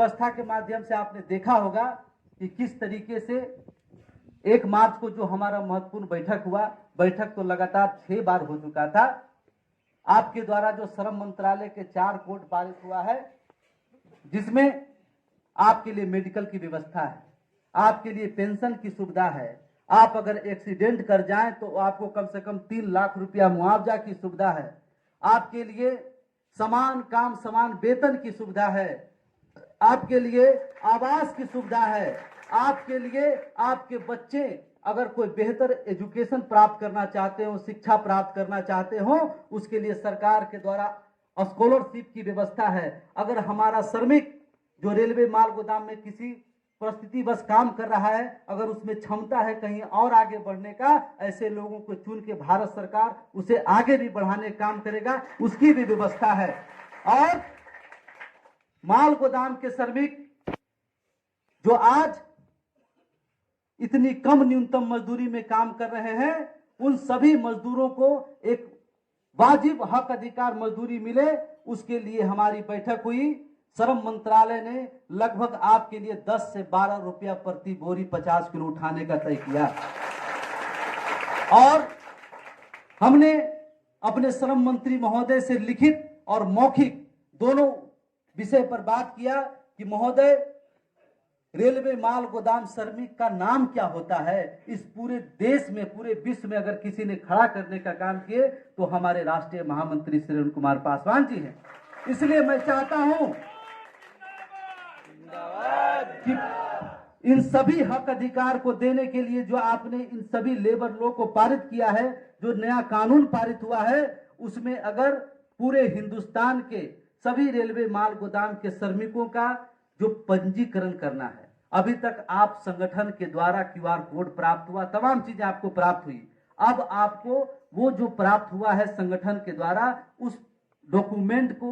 व्यवस्था के माध्यम से आपने देखा होगा कि किस तरीके से 1 मार्च को जो हमारा महत्वपूर्ण बैठक हुआ, बैठक तो लगातार 6 बार हो चुका था। आपके द्वारा जो श्रम मंत्रालय के 4 कोड पारित हुआ है, जिसमें आपके लिए मेडिकल की व्यवस्था है, आपके लिए पेंशन की सुविधा है, आप अगर एक्सीडेंट कर जाएं तो आपको कम से कम 3 लाख रुपया मुआवजा की सुविधा है, आपके लिए समान काम समान वेतन की सुविधा है, आपके लिए आवास की सुविधा है, आपके लिए आपके बच्चे अगर कोई बेहतर एजुकेशन प्राप्त करना चाहते हो, शिक्षा प्राप्त करना चाहते हो, उसके लिए सरकार के द्वारा स्कॉलरशिप की व्यवस्था है। अगर हमारा श्रमिक जो रेलवे माल गोदाम में किसी परिस्थिति बस काम कर रहा है, अगर उसमें क्षमता है कहीं और आगे बढ़ने का, ऐसे लोगों को चुन के भारत सरकार उसे आगे भी बढ़ाने का काम करेगा, उसकी भी व्यवस्था है। और माल गोदाम के श्रमिक जो आज इतनी कम न्यूनतम मजदूरी में काम कर रहे हैं, उन सभी मजदूरों को एक वाजिब हक अधिकार मजदूरी मिले, उसके लिए हमारी बैठक हुई। श्रम मंत्रालय ने लगभग आपके लिए 10 से 12 रुपया प्रति बोरी 50 किलो उठाने का तय किया। और हमने अपने श्रम मंत्री महोदय से लिखित और मौखिक दोनों विषय पर बात किया कि महोदय, रेलवे माल गोदाम श्रमिक का नाम क्या होता है? इस पूरे देश में, पूरे विश्व में अगर किसी ने खड़ा करने का काम किए तो हमारे राष्ट्रीय महामंत्री श्री अरुण कुमार पासवान जी हैं। इसलिए मैं चाहता हूं कि इन सभी हक अधिकार को देने के लिए जो आपने इन सभी लेबर लॉ को पारित किया है, जो नया कानून पारित हुआ है, उसमें अगर पूरे हिंदुस्तान के सभी रेलवे माल गोदाम के श्रमिकों का जो पंजीकरण करना है, अभी तक आप संगठन के द्वारा QR कोड प्राप्त हुआ, तमाम चीजें आपको प्राप्त हुई। अब आपको वो जो प्राप्त हुआ है संगठन के द्वारा, उस डॉक्यूमेंट को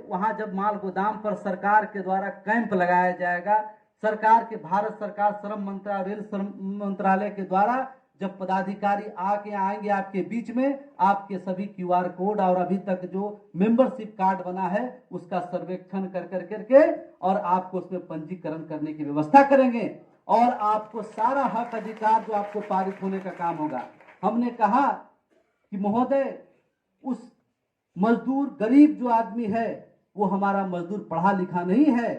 वहां जब माल गोदाम पर सरकार के द्वारा कैंप लगाया जाएगा, सरकार के भारत सरकार श्रम मंत्रालय, रेल श्रम मंत्रालय के द्वारा जब पदाधिकारी आएंगे आपके बीच में, आपके सभी QR कोड और अभी तक जो मेंबरशिप कार्ड बना है उसका सर्वेक्षण कर करके और आपको उसमें पंजीकरण करने की व्यवस्था करेंगे और आपको सारा हक अधिकार जो आपको पारित होने का काम होगा। हमने कहा कि महोदय, उस मजदूर गरीब जो आदमी है वो हमारा मजदूर पढ़ा लिखा नहीं है,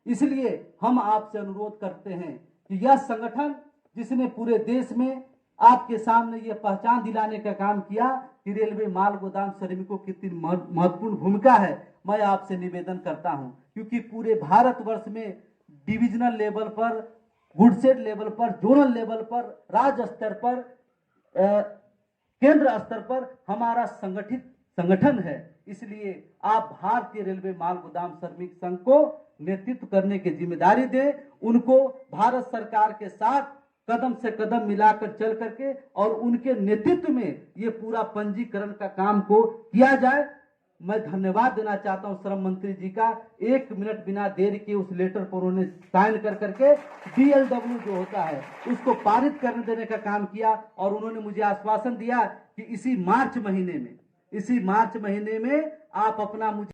इसलिए हम आपसे अनुरोध करते हैं कि यह संगठन जिसने पूरे देश में आपके सामने यह पहचान दिलाने का काम किया कि रेलवे माल गोदाम श्रमिकों की कितनी महत्वपूर्ण भूमिका है, मैं आपसे निवेदन करता हूं, क्योंकि पूरे भारतवर्ष में डिविजनल लेवल पर, गुडसेट लेवल पर, जोनल लेवल पर, राज्य स्तर पर, केंद्र स्तर पर हमारा संगठित संगठन है। इसलिए आप भारतीय रेलवे माल गोदाम श्रमिक संघ को नेतृत्व करने की जिम्मेदारी दें, उनको भारत सरकार के साथ कदम से कदम मिलाकर चल करके और उनके नेतृत्व में ये पूरा पंजीकरण का काम को किया जाए। मैं धन्यवाद देना चाहता हूं श्रम मंत्री जी का, 1 मिनट बिना देर के उस लेटर पर उन्होंने साइन कर करके DLW जो होता है उसको पारित करने देने का काम किया और उन्होंने मुझे आश्वासन दिया कि इसी मार्च महीने में आप अपना मुझे